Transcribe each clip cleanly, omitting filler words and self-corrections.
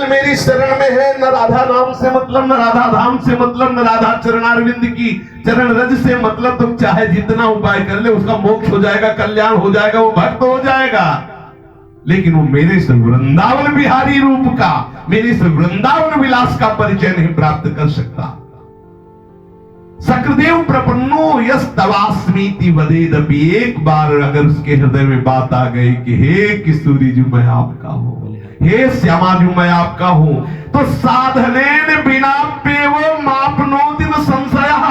मेरी शरण में है, न राधा नाम से मतलब, न राधा धाम से मतलब, न राधा चरणारविंद की चरण रज से मतलब। तुम चाहे जितना उपाय कर ले, उसका मोक्ष हो जाएगा, कल्याण हो जाएगा, वो भक्त हो जाएगा, लेकिन वो मेरे से वृंदावन बिहारी रूप का, मेरे से वृंदावन विलास का परिचय नहीं प्राप्त कर सकता। सकृदेव प्रपन्नो यस तवास्मीति वदेदपि। एक बार अगर उसके हृदय में बात आ गई कि हे किशोरी जी मैं आपका हूं, हे श्यामा जी मैं आपका हूं, तो साधनेन बिना पेव मापनोति न संशयः।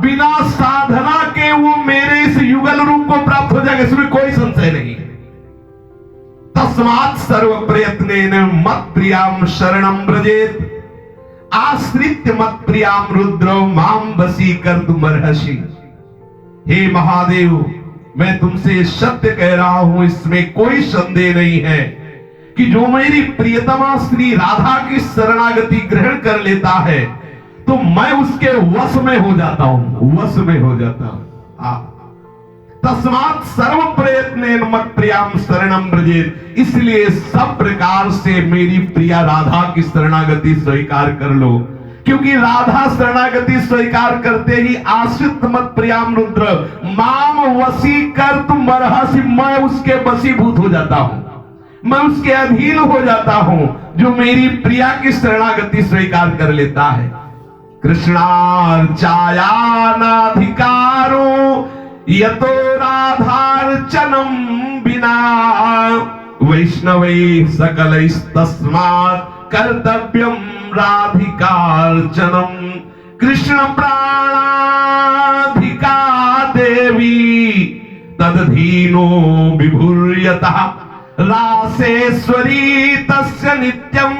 बिना साधना के वो मेरे इस युगल रूप को प्राप्त हो जाएगा, इसमें कोई संशय नहीं। तस्मात् सर्व प्रयत्नेन मत प्रियाम शरणं व्रजेत। आश्रित्य मत प्रियाम रुद्र माम वशी कर तुम अर्हसि। हे महादेव, मैं तुमसे सत्य कह रहा हूं, इसमें कोई संदेह नहीं है कि जो मेरी प्रियतमा श्री राधा की शरणागति ग्रहण कर लेता है तो मैं उसके वश में हो जाता हूं, वश में हो जाता हूं। तस्मात् सर्व प्रयत्नेन मत प्रियाम शरणं व्रजेत। इसलिए सब प्रकार से मेरी प्रिया राधा की शरणागति स्वीकार कर लो, क्योंकि राधा शरणागति स्वीकार करते ही आश्रित मत प्रियाम रुद्र माम वशी कर तुम अर्हसि। मैं उसके वशीभूत हो जाता हूं, मैं उसके अधीन हो जाता हूं, जो मेरी प्रिया की शरणागति स्वीकार कर लेता है। कृष्णार्चायानाधिकारो यतो राधार्चनम बिना वैष्णवै सकलैस्तस्मात् कर्तव्यम राधिकार्चनम। कृष्ण प्राणाधिका देवी तदधीनो विभुर्यतः रासेश्वरी तस्य नित्यं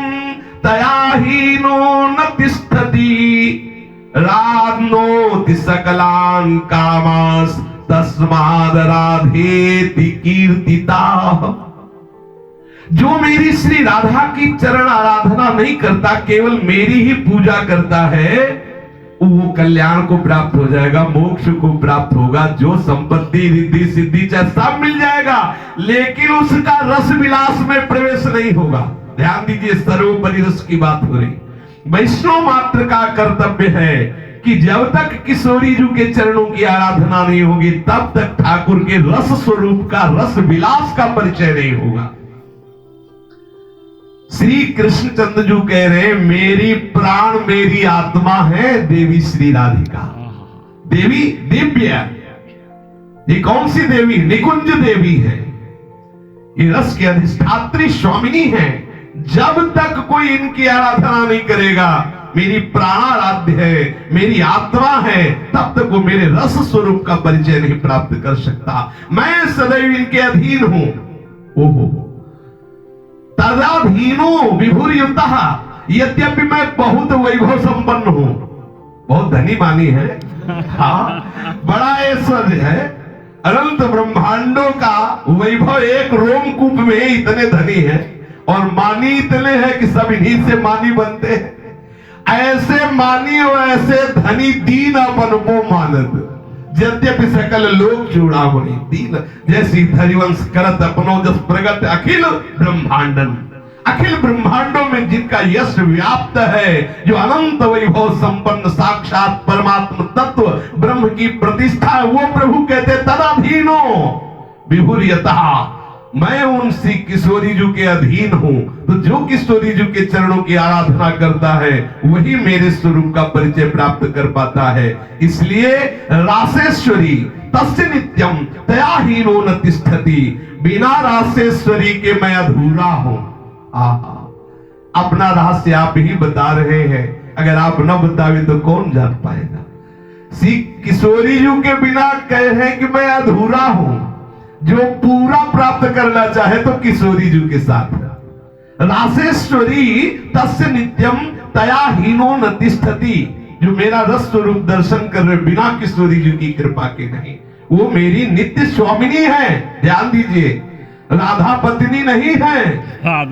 तया हीनो न तिष्ठति। राधनोति सकलान् कामास् तस्माद् राधेति कीर्तिता। जो मेरी श्री राधा की चरण आराधना नहीं करता, केवल मेरी ही पूजा करता है, वो कल्याण को प्राप्त हो जाएगा, मोक्ष को प्राप्त होगा। जो संपत्ति रिद्धि सिद्धि चाहे सब मिल जाएगा, लेकिन उसका रस विलास में प्रवेश नहीं होगा। ध्यान दीजिए, सर्वोपरि रस की बात हो रही। वैष्णव मात्र का कर्तव्य है कि जब तक किशोरी जी के चरणों की आराधना नहीं होगी, तब तक ठाकुर के रस स्वरूप का, रस विलास का परिचय नहीं होगा। श्री कृष्णचंद्र जी कह रहे, मेरी प्राण मेरी आत्मा है देवी श्री राधिका। देवी दिव्य, ये कौन सी देवी? निकुंज देवी है, ये रस की अधिष्ठात्री स्वामिनी है। जब तक कोई इनकी आराधना नहीं करेगा, मेरी प्राणाराध्य है, मेरी आत्मा है, तब तक वो मेरे रस स्वरूप का परिचय नहीं प्राप्त कर सकता। मैं सदैव इनके अधीन हूं। ओहो, तदाधीनो विभुर्युतः। यद्यपि मैं बहुत वैभव संपन्न हूं, बहुत धनी मानी है, हाँ, बड़ा ऐश्वर्य है, अनंत ब्रह्मांडों का वैभव एक रोमकूप में इतने धनी है, और मानी इतने हैं कि सब इन्हीं से मानी बनते हैं। ऐसे मानी और ऐसे धनी दीन अपन को मानत, यद्यपि सकल लोक चूड़ामणि। दीन जैसी धरिवंश करत अपनो जस प्रगट अखिल ब्रह्मांडन। अखिल ब्रह्मांडों में जिनका यश व्याप्त है, जो अनंत वैभव संपन्न साक्षात परमात्म तत्व ब्रह्म की प्रतिष्ठा है, वो प्रभु कहते तदाधीनो विभुर्यतः। मैं उन श्री किशोरी जी के अधीन हूं, तो जो किशोरी जी के चरणों की आराधना करता है वही मेरे स्वरूप का परिचय प्राप्त कर पाता है। इसलिए रासेश्वरी तस्य नित्यम तया हीनो न तिष्ठति। बिना रासेश्वरी के मैं अधूरा हूं। अपना रहस्य आप ही बता रहे हैं, अगर आप न बतावे तो कौन जान पाएगा। श्री किशोरी जी के बिना कह रहे कि मैं अधूरा हूं। जो पूरा प्राप्त करना चाहे तो किशोरी जी के साथ। रासेश्वरी तस्य नित्यम तया हीनो न तिष्ठति। जो मेरा रस स्वरूप दर्शन कर रहे बिना किशोरी जी की कृपा के नहीं, वो मेरी नित्य स्वामिनी है। ध्यान दीजिए, राधा पत्नी नहीं है,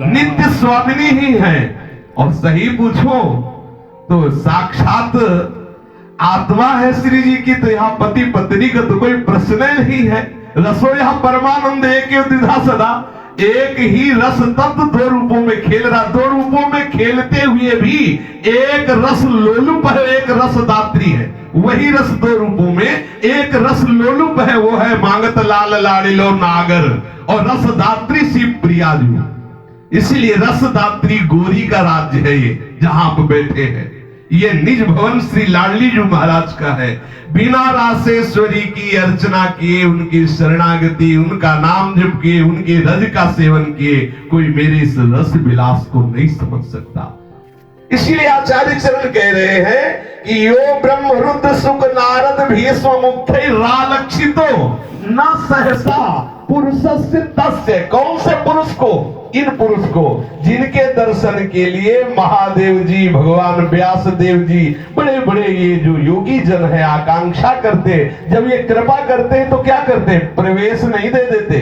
नित्य स्वामिनी ही है। और सही पूछो तो साक्षात आत्मा है श्री जी की, तो यहाँ पति पत्नी का तो कोई प्रश्न नहीं है। रसो यह परमानंद एक द्विधा सदा, एक ही रस तत्व दो रूपों में खेल रहा, दो रूपों में खेलते हुए भी एक रस लोलुप है, एक रस दात्री है। वही रस दो रूपों में, एक रस लोलुप है, वो है मांगत लाल लाड़िलो नागर, और रस दात्री शिव प्रियाजू। इसीलिए रसदात्री गोरी का राज्य है ये, जहां आप बैठे हैं। ये निज भवन श्री लाडली जी महाराज का है। बिना रासेश्वरी की अर्चना किए, उनकी शरणागति, उनका नाम जप किए, उनके रज का सेवन किए, कोई मेरे इस रस विलास को नहीं समझ सकता। इसीलिए आचार्य चरण कह रहे हैं कि यो ब्रह्म रुद्र सुख नारद भीष्म मुक्तै रालक्षितो न सहसा पुरुषस्य तस्य। कौन से पुरुष को? इन पुरुष को जिनके दर्शन के लिए महादेव जी, भगवान व्यास देव जी, बड़े बड़े ये जो योगी जन है आकांक्षा करते, जब ये कृपा करते तो क्या करते? प्रवेश नहीं दे देते,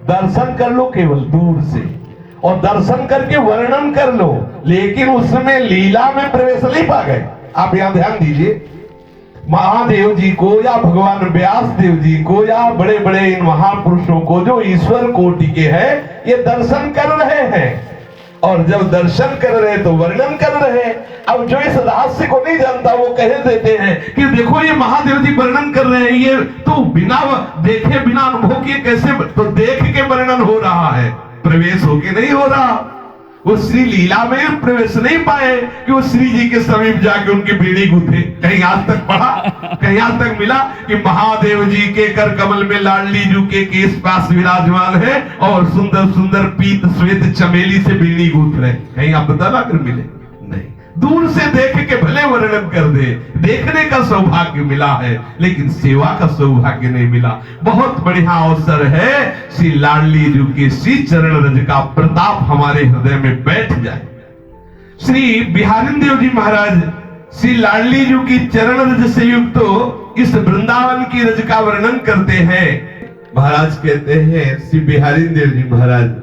दर्शन कर लो केवल दूर से, और दर्शन करके वर्णन कर लो, लेकिन उसमें लीला में प्रवेश नहीं पा गए। आप यहां ध्यान दीजिए, महादेव जी को या भगवान व्यास देव जी को या बड़े बड़े इन महापुरुषों को जो ईश्वर कोटि के हैं, ये दर्शन कर रहे हैं, और जब दर्शन कर रहे तो वर्णन कर रहे हैं। अब जो इस रहस्य को नहीं जानता वो कह देते हैं कि देखो ये महादेव जी वर्णन कर रहे हैं, ये तो बिना देखे बिना अनुभव किए कैसे? तो देख के वर्णन हो रहा है, प्रवेश होके नहीं हो रहा। वो श्री लीला में प्रवेश नहीं पाए कि वो श्री जी के समीप जाके उनकी बीड़ी गूंथे। कहीं आज तक पढ़ा, कहीं आज तक मिला कि महादेव जी के कर कमल में लाडली जू के केस पास विराजमान है और सुंदर सुंदर पीत श्वेत चमेली से बीड़ी गूंथ रहे? कहीं आप बता कर मिले? नहीं। दूर से देख के भले वर्णन कर दे, देखने का सौभाग्य मिला है, लेकिन सेवा का सौभाग्य नहीं मिला। बहुत बढ़िया अवसर है श्री लाडली जी के श्री चरण रज का प्रताप हमारे हृदय में बैठ जाए। श्री बिहारी देव जी महाराज श्री लाडली जी की चरण रज से युक्त तो इस वृंदावन की रज का वर्णन करते हैं। महाराज कहते हैं श्री बिहारी देव जी महाराज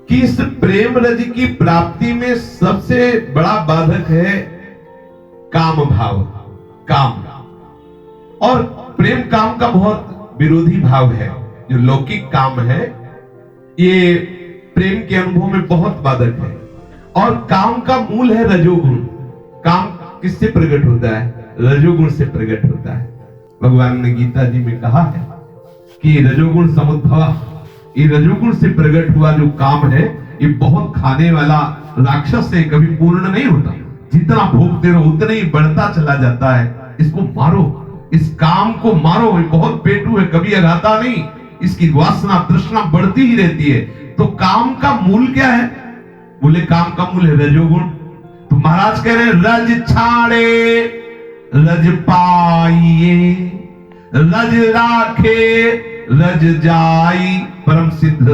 कि इस प्रेम रज की प्राप्ति में सबसे बड़ा बाधक है काम भाव, काम। और प्रेम काम का बहुत विरोधी भाव है। जो लौकिक काम है ये प्रेम के अनुभव में बहुत बाधक है, और काम का मूल है रजोगुण। काम किससे प्रकट होता है? रजोगुण से प्रकट होता है। भगवान ने गीता जी में कहा है कि रजोगुण समुद्भव, ये रजोगुण से प्रकट हुआ जो काम है ये बहुत खाने वाला राक्षस से कभी पूर्ण नहीं होता। जितना भोगते रहो उतना ही बढ़ता चला जाता है। इसको मारो, इस काम को मारो, ये बहुत पेटू है, कभी अघाता नहीं, इसकी वासना तृष्णा बढ़ती ही रहती है। तो काम का मूल क्या है? बोले काम का मूल है रजोगुण। तो महाराज कह रहे हैं रज छाड़े रज पाइए, रज राखे रज जाई, परम सिद्ध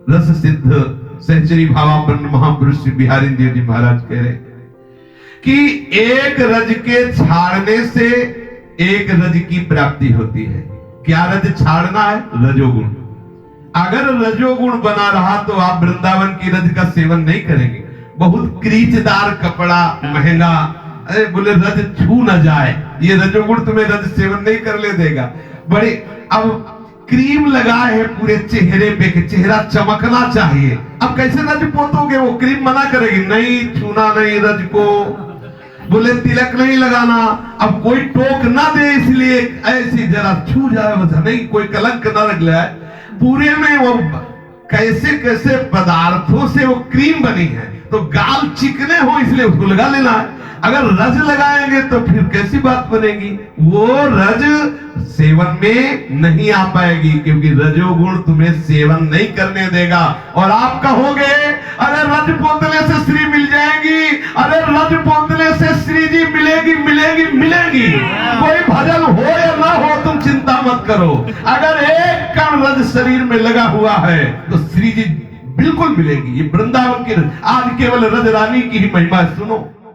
रस सिद्ध सहचरी भावापन्न महापुरुष श्री बिहारी देव जी महाराज कह रहे कि एक रज के छाड़ने से एक रज की प्राप्ति होती है। क्या रज छाड़ना है? रजोगुण। अगर रजोगुण बना रहा तो आप वृंदावन की रज का सेवन नहीं करेंगे। बहुत क्रीचदार कपड़ा महंगा, अरे बोले रज छू न जाए, ये रजोगुण तुम्हें रज सेवन नहीं कर ले देगा। बड़े अब क्रीम लगाए है पूरे चेहरे पे कि चेहरा चमकना चाहिए। अब कैसे रज पोतोगे? वो क्रीम मना करेगी, नहीं छूना नहीं रज को। बोले तिलक नहीं लगाना, अब कोई टोक ना दे इसलिए ऐसी जरा छू जाए, बस नहीं कोई कलंक ना रख जाए। पूरे में वो कैसे कैसे पदार्थों से वो क्रीम बनी है, तो गाल चिकने हो इसलिए उसको लगा लेना है। अगर रज लगाएंगे तो फिर कैसी बात बनेगी? वो रज सेवन में नहीं आ पाएगी, क्योंकि रजोगुण तुम्हें सेवन नहीं करने देगा। और आप कहोगे अरे रज पोतले से श्री मिल जाएगी, अरे रज पोतले से श्री जी मिलेगी मिलेगी मिलेगी। कोई भजन हो या ना हो तुम चिंता मत करो, अगर एक कण रज शरीर में लगा हुआ है तो श्री जी बिल्कुल मिलेगी। ये वृंदावन की आज केवल रज रानी की ही महिमा सुनो।